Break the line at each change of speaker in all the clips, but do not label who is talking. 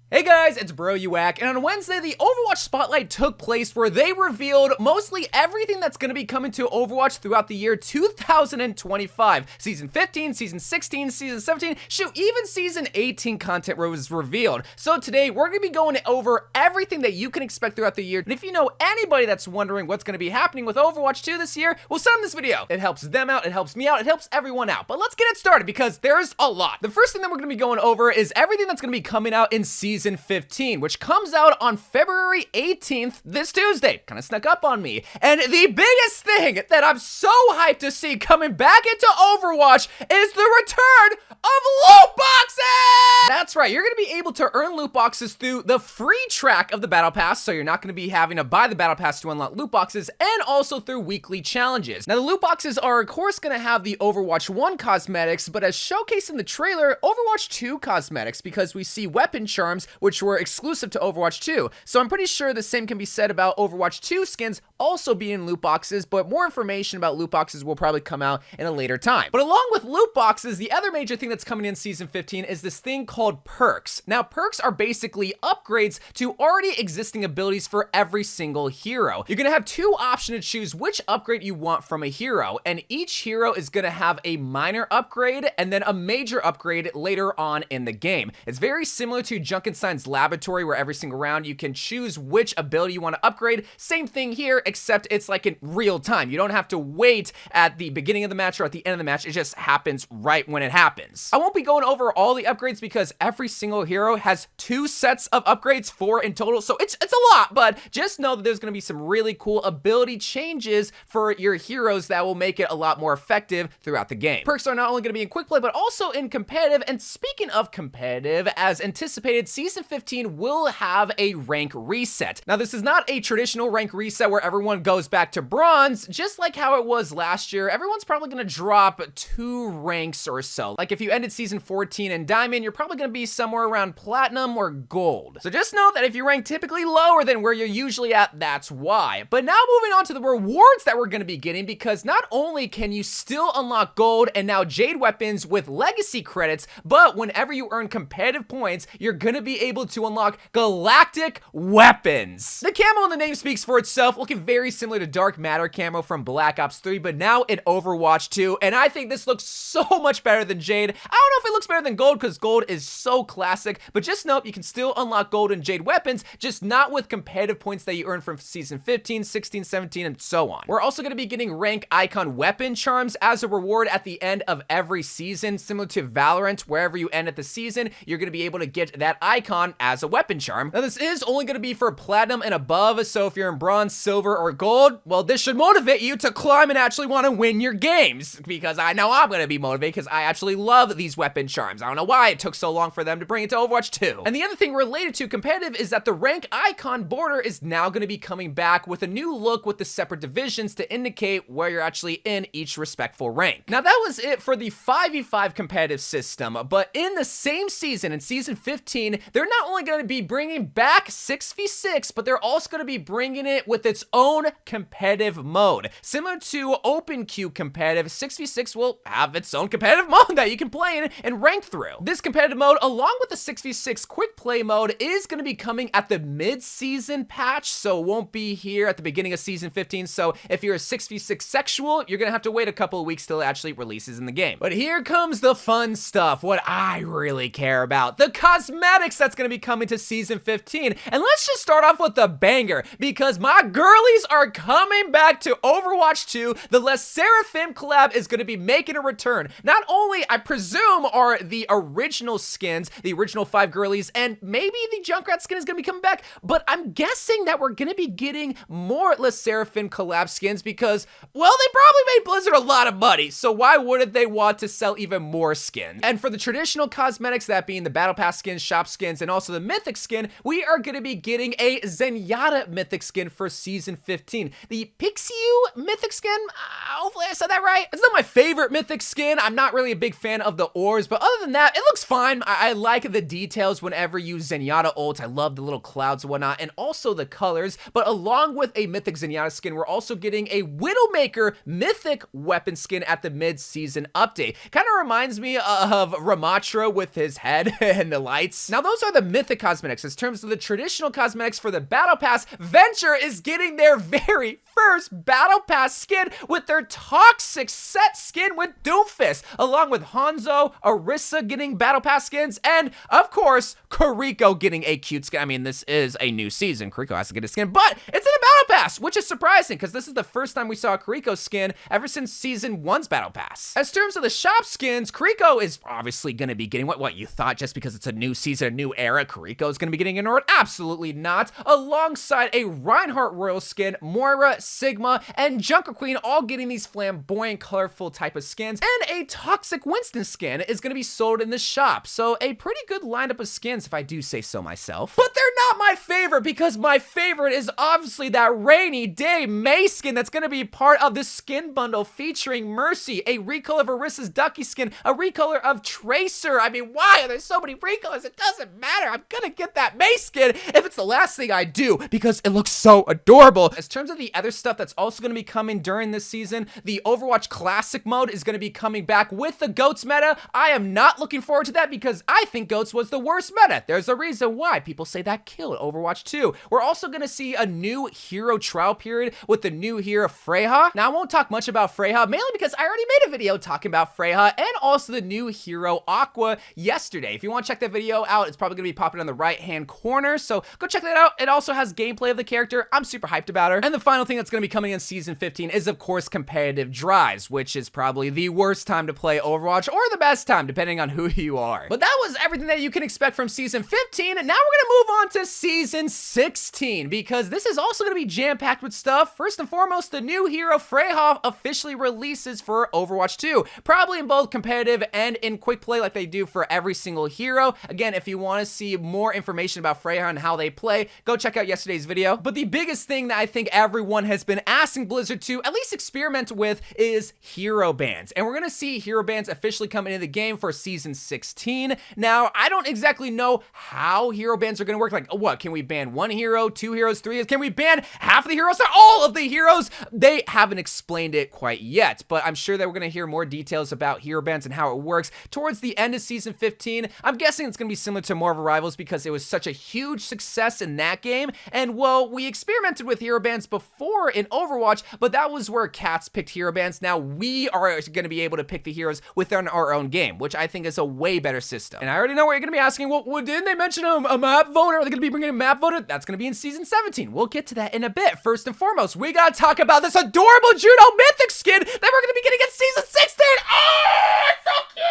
Hey guys, it's Bro You Whack, and on Wednesday, the Overwatch Spotlight took place where they revealed mostly everything that's going to be coming to Overwatch throughout the year 2025. Season 15, Season 16, Season 17, shoot, even Season 18 content was revealed. So today, we're going to be going over everything that you can expect throughout the year, and if you know anybody that's wondering what's going to be happening with Overwatch 2 this year, well, send them this video. It helps them out, it helps me out, it helps everyone out. But let's get it started because there's a lot. The first thing that we're going to be going over is everything that's going to be coming out in Season 15, which comes out on February 18th, this Tuesday. Kind of snuck up on me. And the biggest thing that I'm so hyped to see coming back into Overwatch is the return of loot boxes! That's right, you're going to be able to earn loot boxes through the free track of the Battle Pass, so you're not going to be having to buy the Battle Pass to unlock loot boxes, and also through weekly challenges. Now, the loot boxes are, of course, going to have the Overwatch 1 cosmetics, but as showcased in the trailer, Overwatch 2 cosmetics, because we see weapon charms, which were exclusive to Overwatch 2. So I'm pretty sure the same can be said about Overwatch 2 skins also being loot boxes, but more information about loot boxes will probably come out in a later time. But along with loot boxes, the other major thing that's coming in Season 15 is this thing called perks. Now, perks are basically upgrades to already existing abilities for every single hero. You're gonna have two options to choose which upgrade you want from a hero, and each hero is gonna have a minor upgrade and then a major upgrade later on in the game. It's very similar to Junkenstein's Laboratory, where every single round you can choose which ability you want to upgrade. Same thing here, except it's like in real time. You don't have to wait at the beginning of the match or at the end of the match. It just happens right when it happens. I won't be going over all the upgrades because every single hero has 2 sets of upgrades, 4 in total, so it's a lot, but just know that there's going to be some really cool ability changes for your heroes that will make it a lot more effective throughout the game. Perks are not only going to be in quick play, but also in competitive, and speaking of competitive, as anticipated, Season 15 will have a rank reset. Now, this is not a traditional rank reset where everyone goes back to bronze. Just like how it was last year, everyone's probably going to drop 2 ranks or so. Like if you ended Season 14 in Diamond, you're probably going to be somewhere around Platinum or Gold. So just know that if you rank typically lower than where you're usually at, that's why. But now moving on to the rewards that we're going to be getting, because not only can you still unlock Gold and now Jade weapons with Legacy credits, but whenever you earn competitive points, you're going to be able to unlock Galactic weapons. The camo in the name speaks for itself, looking very similar to Dark Matter camo from Black Ops 3, but now in Overwatch 2, and I think this looks so much better than Jade. I don't know if it looks better than Gold, because Gold is so classic, but just note you can still unlock Gold and Jade weapons, just not with competitive points that you earn from Season 15, 16, 17, and so on. We're also going to be getting rank icon weapon charms as a reward at the end of every season, similar to Valorant. Wherever you end at the season, you're going to be able to get that icon as a weapon charm. Now, this is only going to be for Platinum and above, so if you're in Bronze, Silver, or Gold, well, this should motivate you to climb and actually want to win your games, because I know I'm going to be motivated because I actually love these weapon charms. I don't know why it took so long for them to bring it to Overwatch 2. And the other thing related to competitive is that the rank icon border is now going to be coming back with a new look with the separate divisions to indicate where you're actually in each respectful rank. Now, that was it for the 5v5 competitive system, but in the same season, in Season 15, they're not only going to be bringing back 6v6, but they're also going to be bringing it with its own competitive mode. Similar to Open Queue competitive, 6v6 will have its own competitive mode that you can play in and rank through. This competitive mode, along with the 6v6 quick play mode, is going to be coming at the mid-season patch, so it won't be here at the beginning of Season 15, so if you're a 6v6 sexual, you're going to have to wait a couple of weeks till it actually releases in the game. But here comes the fun stuff, what I really care about, the cosmetics that's going to be coming to Season 15. And let's just start off with the banger, because my girlies are coming back to Overwatch 2. The Les Seraphim collab is going to be making a return. Not only, I presume, are the original skins, the original 5 girlies, and maybe the Junkrat skin is going to be coming back, but I'm guessing that we're going to be getting more Les Seraphim collab skins because, well, they probably made Blizzard a lot of money, so why wouldn't they want to sell even more skins? And for the traditional cosmetics, that being the Battle Pass skins, shop skins, and also the Mythic skin, we are going to be getting a Zenyatta Mythic skin for Season 15. The Pixiu Mythic skin, hopefully I said that right. It's not my favorite Mythic skin. I'm not really a big fan of the orbs, but other than that, it looks fine. I like the details whenever you Zenyatta ult. I love the little clouds and whatnot, and also the colors. But along with a Mythic Zenyatta skin, we're also getting a Widowmaker Mythic weapon skin at the mid-season update. Kind of reminds me of Ramatra with his head and the lights. Now, those those are the Mythic cosmetics. In terms of the traditional cosmetics for the Battle Pass, Venture is getting their very first Battle Pass skin with their Toxic set skin with Doomfist, along with Hanzo, Orisa getting Battle Pass skins, and of course, Kiriko getting a cute skin. I mean, this is a new season. Kiriko has to get a skin, but it's in a Battle Pass, which is surprising because this is the first time we saw a Kiriko skin ever since Season 1's Battle Pass. As terms of the shop skins, Kiriko is obviously going to be getting what you thought just because it's a new season, a new era, Kiriko is going to be getting an award? Absolutely not. Alongside a Reinhardt Royal skin, Moira, Sigma, and Junker Queen all getting these flamboyant, colorful type of skins, and a Toxic Winston skin is going to be sold in the shop. So a pretty good lineup of skins if I do say so myself. But they're not my favorite because my favorite is obviously that Rainy Day May skin that's going to be part of this skin bundle featuring Mercy, a recolor of Orisa's Ducky skin, a recolor of Tracer. I mean, why are there so many recolors? It doesn't matter. I'm gonna get that May skin if it's the last thing I do because it looks so adorable. As terms of the other stuff that's also going to be coming during this season, the Overwatch Classic mode is going to be coming back with the GOATS meta. I am not looking forward to that because I think GOATS was the worst meta. There's a reason why. People say that killed Overwatch 2. We're also going to see a new hero trial period with the new hero Freja. Now, I won't talk much about Freja, mainly because I already made a video talking about Freja and also the new hero Aqua yesterday. If you want to check that video out, it's probably going to be popping on the right-hand corner, so go check that out. It also has gameplay of the character. I'm super hyped about her. And the final thing that's going to be coming in Season 15 is, of course, competitive drives, which is probably the worst time to play Overwatch, or the best time, depending on who you are. But that was everything that you can expect from Season 15, and now we're going to move on to Season 16, because this is also going to be jam-packed with stuff. First and foremost, the new hero Freja officially releases for Overwatch 2, probably in both competitive and in quick play like they do for every single hero. Again, if you want to see more information about Freja and how they play, go check out yesterday's video. But the biggest thing that I think everyone has been asking Blizzard to at least experiment with is hero bans. And we're going to see hero bans officially come into the game for Season 16. Now, I don't exactly know how hero bans are going to work. Like, what? Can we ban one hero, two heroes, three heroes? Can we ban half of the heroes or all of the heroes? They haven't explained it quite yet, but I'm sure that we're going to hear more details about hero bans and how it works towards the end of Season 15. I'm guessing it's going to be similar to Marvel Rivals because it was such a huge success in that game. And well, we experimented with hero bans before in Overwatch, but that was where cats picked hero bans. Now we are going to be able to pick the heroes within our own game, which I think is a way better system. And I already know what you're going to be asking. Well, didn't they mention a map voter? Are they going to be bringing a map voter? That's going to be in Season 17. We'll get to that in a bit. First and foremost, we got to talk about this adorable Juno Mythic skin that we're going to be getting in Season 16. Oh, it's so cute!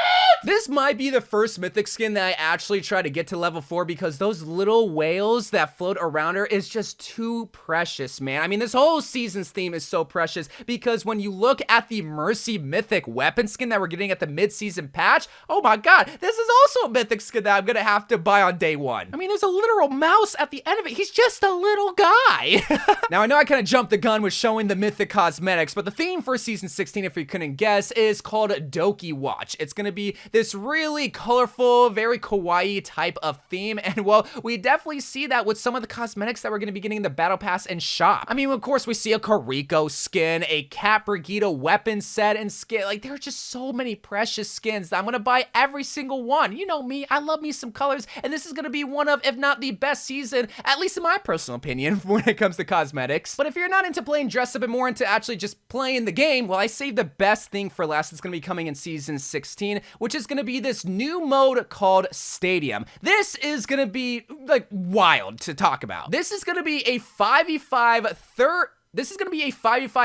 This might be the first Mythic skin that I actually try to get to level 4 because those little whales that float around her is just too precious, man. I mean, this whole season's theme is so precious because when you look at the Mercy Mythic weapon skin that we're getting at the mid-season patch, oh my god, this is also a Mythic skin that I'm gonna have to buy on day one. I mean, there's a literal mouse at the end of it. He's just a little guy. Now, I know I kind of jumped the gun with showing the Mythic cosmetics, but the theme for Season 16, if you couldn't guess, is called Dokiwatch. It's gonna be this really colorful, very kawaii type of theme, and well, we definitely see that with some of the cosmetics that we're gonna be getting in the Battle Pass and shop. I mean, of course, we see a Kiriko skin, a Cat Brigida weapon set and skin. Like, there are just so many precious skins that I'm gonna buy every single one. You know me, I love me some colors, and this is gonna be one of, if not the best season, at least in my personal opinion, when it comes to cosmetics. But if you're not into playing dress up and more into actually just playing the game, well, I saved the best thing for last. It's gonna be coming in Season 16, which is gonna be this new mode called Stadium. This is gonna be, like, wild to talk about. This is gonna be a 5v5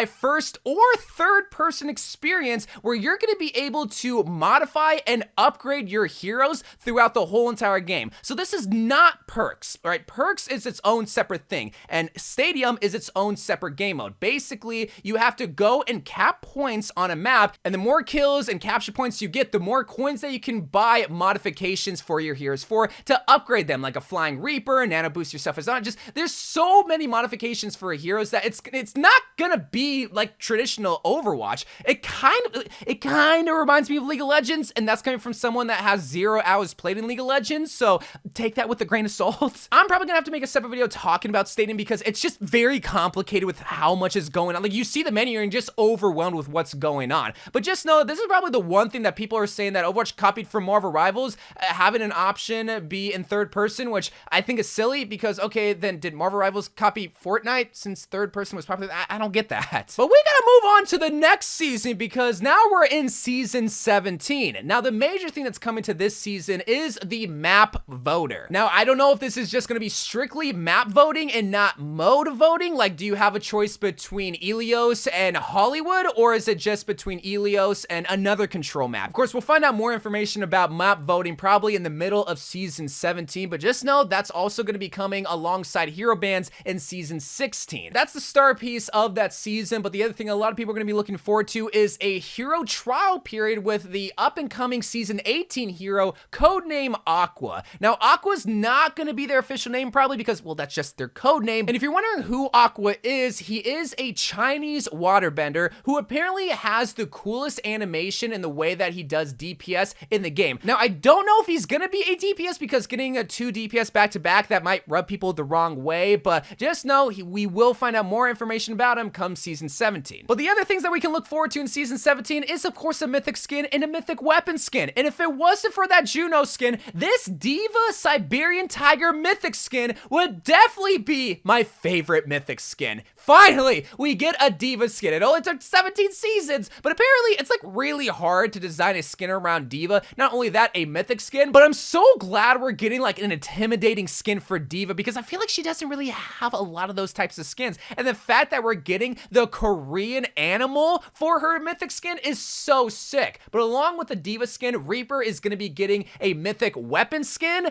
first or third person experience where you're going to be able to modify and upgrade your heroes throughout the whole entire game. So this is not perks, right? Perks is its own separate thing, and Stadium is its own separate game mode. Basically, you have to go and cap points on a map, and the more kills and capture points you get, the more coins that you can buy modifications for your heroes to upgrade them, like a Flying Reaper, Nano Boost yourself. It's not just, there's so many modifications for heroes that it's it's not gonna be like traditional Overwatch. It kind of reminds me of League of Legends, and that's coming from someone that has 0 hours played in League of Legends, so take that with a grain of salt. I'm probably gonna have to make a separate video talking about Stadium because it's just very complicated with how much is going on. Like, you see the menu and you're just overwhelmed with what's going on. But just know that this is probably the one thing that people are saying that Overwatch copied from Marvel Rivals, having an option be in third person, which I think is silly because, okay, then did Marvel Rivals copy Fortnite since third person was popular? I don't get that. But we gotta move on to the next season because now we're in season 17. Now, the major thing that's coming to this season is the map voter. Now, I don't know if this is just gonna be strictly map voting and not mode voting. Like, do you have a choice between Ilios and Hollywood, or is it just between Ilios and another control map? Of course, we'll find out more information about map voting probably in the middle of season 17, but just know that's also going to be coming alongside hero bans in season 16. That's the star piece of that season, but the other thing a lot of people are going to be looking forward to is a hero trial period with the up-and-coming season 18 hero, codename Aqua. Now, Aqua's not going to be their official name probably because, well, that's just their code name. And if you're wondering who Aqua is, he is a Chinese waterbender who apparently has the coolest animation in the way that he does DPS in the game. Now, I don't know if he's gonna be a DPS because getting a 2 DPS back-to-back, that might rub people the wrong way, but just know we will find out more information about him come season 17. But the other things that we can look forward to in season 17 is, of course, a Mythic skin and a Mythic weapon skin. And if it wasn't for that Juno skin, this D.va Siberian Tiger Mythic skin would definitely be my favorite Mythic skin. Finally, we get a D.va skin. It only took 17 seasons, but apparently it's like really hard to design a skin around D.va. Not only that, a Mythic skin, but I'm so glad we're getting like an intimidating skin for D.va because I feel like she doesn't really have a lot of those types of skins. And the fact that we're getting the Korean animal for her Mythic skin is so sick. But along with the D.va skin, Reaper is going to be getting a Mythic weapon skin.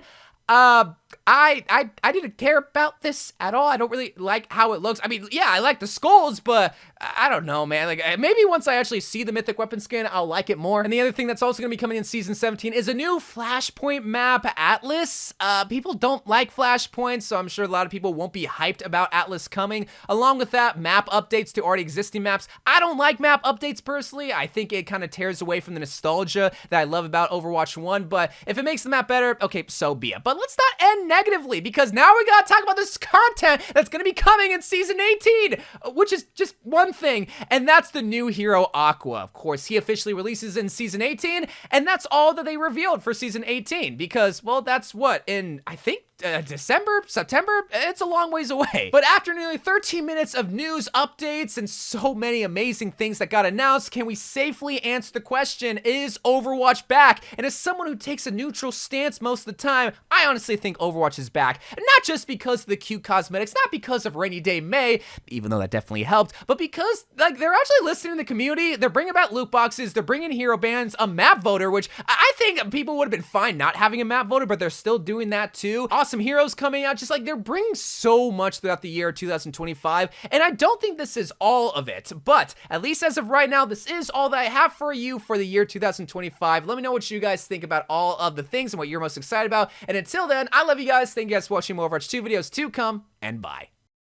I didn't care about this at all. I don't really like how it looks. I mean, yeah, I like the skulls, but I don't know, man. Like, maybe once I actually see the Mythic weapon skin, I'll like it more. And the other thing that's also going to be coming in season 17 is a new Flashpoint map, Atlas. People don't like Flashpoint, so I'm sure a lot of people won't be hyped about Atlas coming. Along with that, map updates to already existing maps. I don't like map updates personally. I think it kind of tears away from the nostalgia that I love about Overwatch 1, but if it makes the map better, okay, so be it. But let's not end negatively, because now we gotta talk about this content that's gonna be coming in season 18, which is just one thing, and that's the new hero Aqua. Of course, he officially releases in season 18, and that's all that they revealed for season 18, because, well, that's what, in, I think, December, September, it's a long ways away. But after nearly 13 minutes of news updates and so many amazing things that got announced, can we safely answer the question, is Overwatch back? And as someone who takes a neutral stance most of the time, I honestly think Overwatch is back. Not just because of the cute cosmetics, not because of Rainy Day May, even though that definitely helped, but because, like, they're actually listening to the community, they're bringing back loot boxes, they're bringing hero bans, a map voter, which I think people would have been fine not having a map voter, but they're still doing that too. Awesome heroes coming out, just like they're bringing so much throughout the year 2025, and I don't think this is all of it, but at least as of right now, this is all that I have for you for the year 2025. Let me know what you guys think about all of the things and what you're most excited about, and until then, I love you guys. Thank you guys for watching more Overwatch 2 videos to come, and bye.